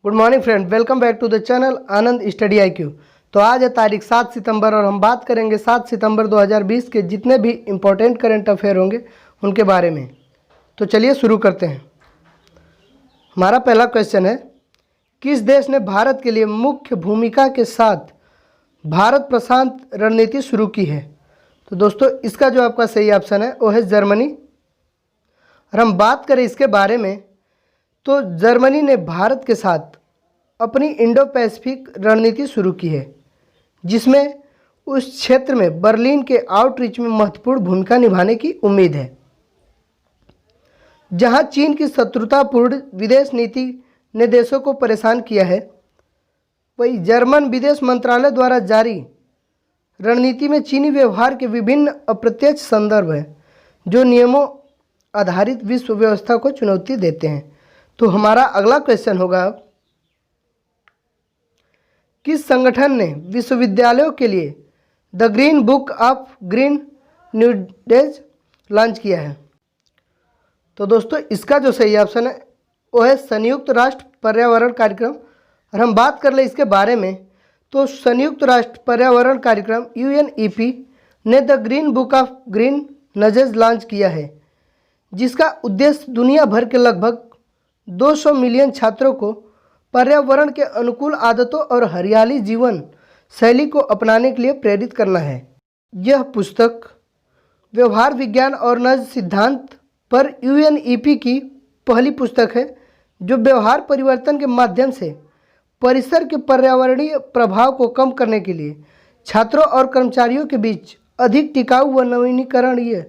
Good morning friend, welcome back to the channel Anand study IQ। तो आज है तारीख 7 सितंबर और हम बात करेंगे 7 सितंबर 2020 के जितने भी इम्पोर्टेंट करंट अफेयर होंगे उनके बारे में। तो चलिए शुरू करते हैं। हमारा पहला क्वेश्चन है, किस देश ने भारत के लिए मुख्य भूमिका के साथ भारत प्रशांत रणनीति शुरू की है? तो दोस्तों इसका जो आपका सही ऑप्शन है वो है जर्मनी। और हम बात करें इसके बारे में तो जर्मनी ने भारत के साथ अपनी इंडो पैसिफिक रणनीति शुरू की है, जिसमें उस क्षेत्र में बर्लिन के आउटरीच में महत्वपूर्ण भूमिका निभाने की उम्मीद है। जहां चीन की शत्रुतापूर्ण विदेश नीति ने देशों को परेशान किया है, वहीं जर्मन विदेश मंत्रालय द्वारा जारी रणनीति में चीनी व्यवहार के विभिन्न अप्रत्यक्ष संदर्भ हैं जो नियमों आधारित विश्व व्यवस्था को चुनौती देते हैं। तो हमारा अगला क्वेश्चन होगा, किस संगठन ने विश्वविद्यालयों के लिए the green book of green new days launch किया है? तो दोस्तों इसका जो सही ऑप्शन है वो है संयुक्त राष्ट्र पर्यावरण कार्यक्रम। और हम बात कर ले इसके बारे में तो संयुक्त राष्ट्र पर्यावरण कार्यक्रम UNEP ने the green book of green nudges launch किया है, जिसका उद्देश्य दुनिया भर के लगभग 200 मिलियन छात्रों को पर्यावरण के अनुकूल आदतों और हरियाली जीवन शैली को अपनाने के लिए प्रेरित करना है। यह पुस्तक व्यवहार विज्ञान और नज सिद्धांत पर UNEP की पहली पुस्तक है जो व्यवहार परिवर्तन के माध्यम से परिसर के पर्यावरणीय प्रभाव को कम करने के लिए छात्रों और कर्मचारियों के बीच अधिक टिकाऊ व नवीनीकरणीय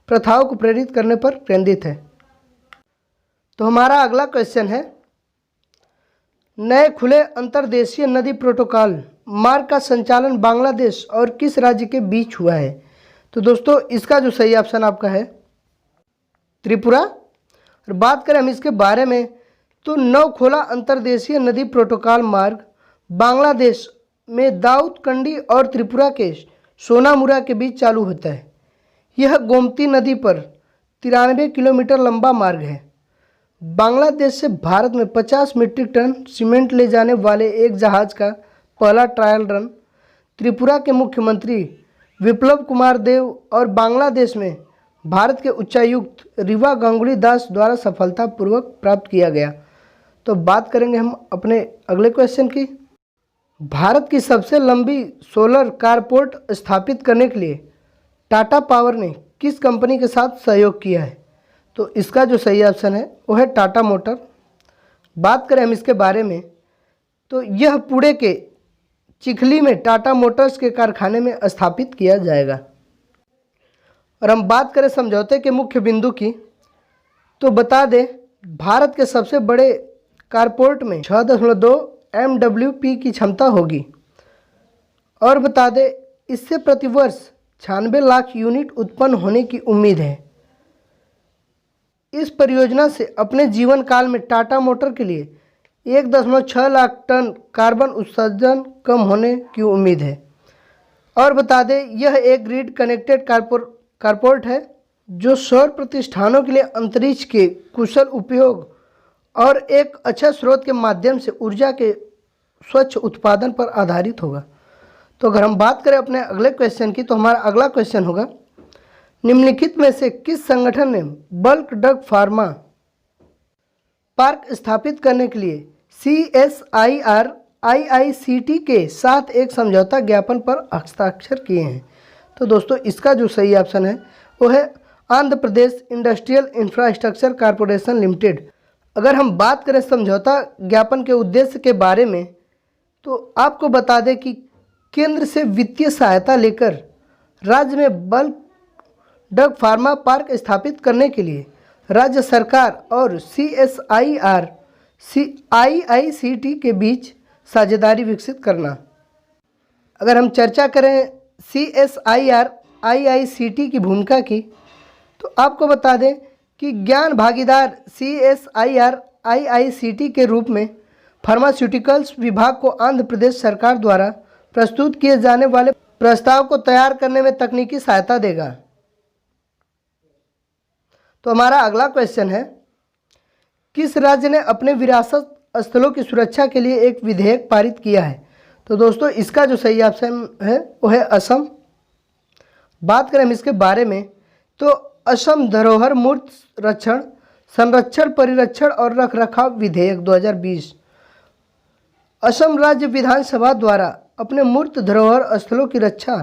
प्रथाओं को प्रेरित करने पर केंद्रित है। तो हमारा अगला क्वेश्चन है, नए खुले अंतर्देशीय नदी प्रोटोकॉल मार्ग का संचालन बांग्लादेश और किस राज्य के बीच हुआ है? तो दोस्तों इसका जो सही ऑप्शन आपका है त्रिपुरा। और बात करें हम इसके बारे में तो नौ खोला अंतर्देशीय नदी प्रोटोकॉल मार्ग बांग्लादेश में दाऊदकंडी और त्रिपुरा के सोनामुरा के बीच चालू होता है। यह गोमती नदी पर 93 किलोमीटर लंबा मार्ग है। बांग्लादेश से भारत में 50 मीट्रिक टन सीमेंट ले जाने वाले एक जहाज का पहला ट्रायल रन त्रिपुरा के मुख्यमंत्री विप्लव कुमार देव और बांग्लादेश में भारत के उच्चायुक्त रीवा गांगुली दास द्वारा सफलतापूर्वक प्राप्त किया गया। तो बात करेंगे हम अपने अगले क्वेश्चन की। भारत की सबसे लंबी सोलर कारपोर्ट स्थापित करने के लिए टाटा पावर ने किस कंपनी के साथ सहयोग किया है? तो इसका जो सही ऑप्शन है वो है टाटा मोटर। बात करें हम इसके बारे में तो यह पुणे के चिखली में टाटा मोटर्स के कारखाने में स्थापित किया जाएगा। और हम बात करें समझौते के मुख्य बिंदु की तो बता दें, भारत के सबसे बड़े कारपोर्ट में 6.2 MWP की क्षमता होगी। और बता दें इससे प्रतिवर्ष 96 लाख यूनिट उत्पन्न होने की उम्मीद है। इस परियोजना से अपने जीवन काल में टाटा मोटर के लिए 1.6 लाख टन कार्बन उत्सर्जन कम होने की उम्मीद है। और बता दें यह एक ग्रिड कनेक्टेड कारपोर्ट है जो सौर प्रतिष्ठानों के लिए अंतरिक्ष के कुशल उपयोग और एक अच्छा स्रोत के माध्यम से ऊर्जा के स्वच्छ उत्पादन पर आधारित होगा। तो अगर हम बात करें अपने अगले क्वेश्चन की तो हमारा अगला क्वेश्चन होगा, निम्नलिखित में से किस संगठन ने बल्क ड्रग फार्मा पार्क स्थापित करने के लिए CSIR IICT के साथ एक समझौता ज्ञापन पर हस्ताक्षर किए हैं? तो दोस्तों इसका जो सही ऑप्शन है वो है Andhra Pradesh industrial infrastructure corporation limited. अगर हम बात करें समझौता ज्ञापन के उद्देश्य के बारे में तो आपको बता दें कि केंद्र से वित्तीय सहायता लेकर राज्य में बल्क ड्रग फार्मा पार्क स्थापित करने के लिए राज्य सरकार और CSIR IICT के बीच साझेदारी विकसित करना। अगर हम चर्चा करें CSIR IICT की भूमिका की तो आपको बता दें कि ज्ञान भागीदार CSIR IICT के रूप में फार्मास्यूटिकल्स विभाग को आंध्र प्रदेश सरकार द्वारा प्रस्तुत किए जाने वाले प्रस्ताव को तैयार करने में तकनीकी सहायता देगा। तो हमारा अगला क्वेश्चन है, किस राज्य ने अपने विरासत स्थलों की सुरक्षा के लिए एक विधेयक पारित किया है। तो दोस्तों इसका जो सही ऑप्शन है वो है असम। बात करें हम इसके बारे में तो असम धरोहर मूर्त रक्षण, संरक्षण, परिरक्षण और रखरखाव विधेयक 2020 असम राज्य विधानसभा द्वारा अपने मूर्त धरोहर स्थलों की रक्षा,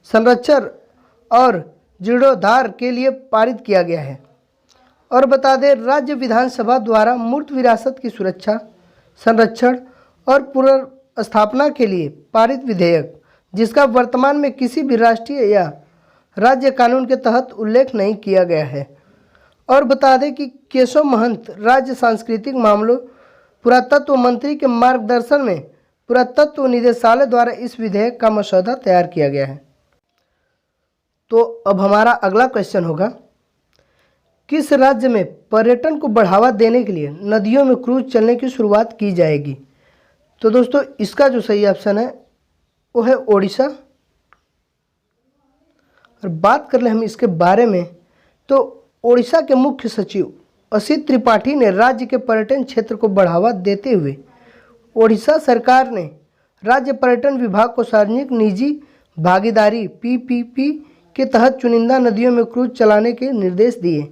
संरक्षण और जीर्णोद्धार के लिए पारित किया गया है। और बता दें, राज्य विधानसभा द्वारा मूर्त विरासत की सुरक्षा, संरक्षण और पुनर्स्थापना के लिए पारित विधेयक, जिसका वर्तमान में किसी भी राष्ट्रीय या राज्य कानून के तहत उल्लेख नहीं किया गया है। और बता दें कि केशव महंत राज्य सांस्कृतिक मामलों पुरातत्व मंत्री के मार्गदर्शन में पुरातत्व निदेशालय द्वारा इस विधेयक का मसौदा तैयार किया गया है। तो अब हमारा अगला क्वेश्चन होगा, किस राज्य में पर्यटन को बढ़ावा देने के लिए नदियों में क्रूज चलने की शुरुआत की जाएगी? तो दोस्तों इसका जो सही ऑप्शन है वो है ओडिशा। और बात कर ले हम इसके बारे में तो ओडिशा के मुख्य सचिव असित त्रिपाठी ने राज्य के पर्यटन क्षेत्र को बढ़ावा देते हुए ओडिशा सरकार ने राज्य पर्यटन विभाग को सार्वजनिक निजी भागीदारी PPP के तहत चुनिंदा नदियों में क्रूज चलाने के निर्देश दिए।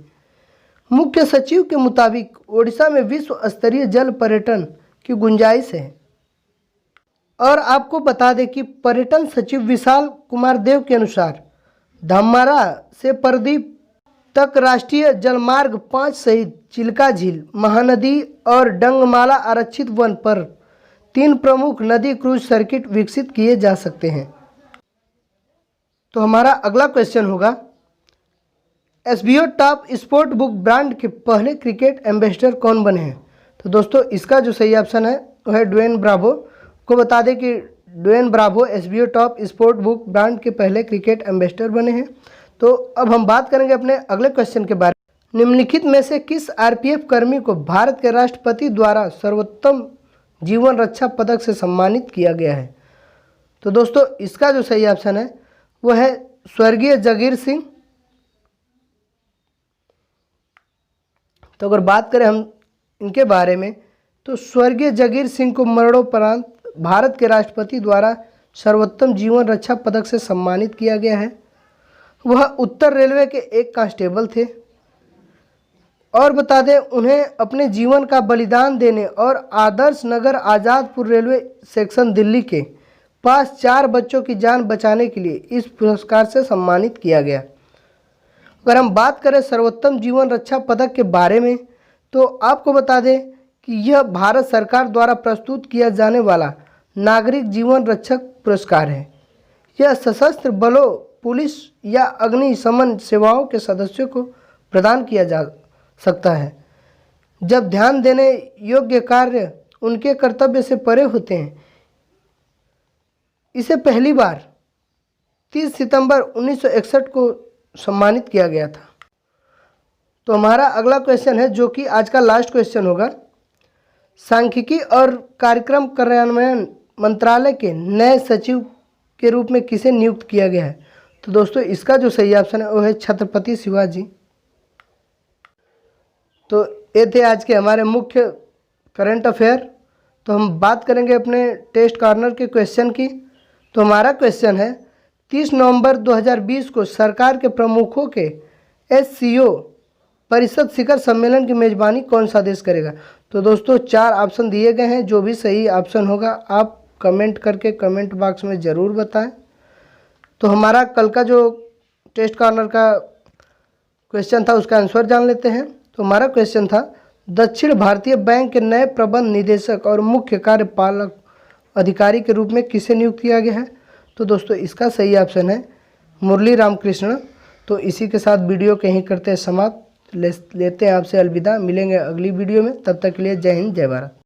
मुख्य सचिव के मुताबिक ओडिशा में विश्व स्तरीय जल पर्यटन की गुंजाइश है। और आपको बता दें कि पर्यटन सचिव विशाल कुमार देव के अनुसार धामारा से पारादीप तक राष्ट्रीय जलमार्ग 5 सहित चिल्का झील, महानदी और डंगमाला आरक्षित वन पर 3 प्रमुख नदी क्रूज सर्किट विकसित किए जा सकते हैं। तो हमारा अगला क्वेश्चन होगा, SBO top sport book brand के पहले क्रिकेट एम्बेसडर कौन बने हैं? तो दोस्तों इसका जो सही ऑप्शन है वो है ड्वेन ब्रावो। को बता दें कि Dwayne Bravo SBO top sport book brand के पहले क्रिकेट एम्बेसडर बने हैं। तो अब हम बात करेंगे अपने अगले क्वेश्चन के बारे में। निम्नलिखित में से किस RPF कर्मी को भारत के राष्ट्रपति द्वारा सर्वोत्तम जीवन रक्षा पदक से सम्मानित किया गया है? तो दोस्तों इसका जो सही ऑप्शन है वो है स्वर्गीय जगीर सिंह। तो अगर बात करें हम इनके बारे में तो स्वर्गीय जगीर सिंह को मरणोपरांत भारत के राष्ट्रपति द्वारा सर्वोत्तम जीवन रक्षा पदक से सम्मानित किया गया है। वह उत्तर रेलवे के एक कांस्टेबल थे। और बता दें, उन्हें अपने जीवन का बलिदान देने और आदर्श नगर आज़ादपुर रेलवे सेक्शन दिल्ली के पास 4 बच्चों की जान बचाने के लिए इस पुरस्कार से सम्मानित किया गया। अगर हम बात करें सर्वोत्तम जीवन रक्षा पदक के बारे में तो आपको बता दें कि यह भारत सरकार द्वारा प्रस्तुत किया जाने वाला नागरिक जीवन रक्षक पुरस्कार है। यह सशस्त्र बलों, पुलिस या अग्निशमन सेवाओं के सदस्यों को प्रदान किया जा सकता है जब ध्यान देने योग्य कार्य उनके कर्तव्य से परे होते हैं। इसे पहली बार 30 सितंबर 1961 को सम्मानित किया गया था। तो हमारा अगला क्वेश्चन है जो कि आज का लास्ट क्वेश्चन होगा, सांख्यिकी और कार्यक्रम कार्यान्वयन मंत्रालय के नए सचिव के रूप में किसे नियुक्त किया गया है? तो दोस्तों इसका जो सही ऑप्शन है वो है छत्रपति शिवाजी। तो ये थे आज के हमारे मुख्य करंट अफेयर। तो हम बात करेंगे अपने टेस्ट कॉर्नर के क्वेश्चन की। तो हमारा क्वेश्चन है 30 नवंबर 2020 को सरकार के प्रमुखों के SCO परिषद शिखर सम्मेलन की मेजबानी कौन सा देश करेगा? तो दोस्तों 4 ऑप्शन दिए गए हैं, जो भी सही ऑप्शन होगा आप कमेंट करके कमेंट बॉक्स में ज़रूर बताएं। तो हमारा कल का जो टेस्ट कॉर्नर का क्वेश्चन था उसका आंसर जान लेते हैं। तो हमारा क्वेश्चन था, दक्षिण भारतीय बैंक के नए प्रबंध निदेशक और मुख्य कार्यपालक अधिकारी के रूप में किसे नियुक्त किया गया है? तो दोस्तों इसका सही ऑप्शन है मुरली रामकृष्ण। तो इसी के साथ वीडियो को यहीं करते हैं समाप्त, लेते हैं आपसे अलविदा। मिलेंगे अगली वीडियो में, तब तक के लिए जय हिंद जय भारत।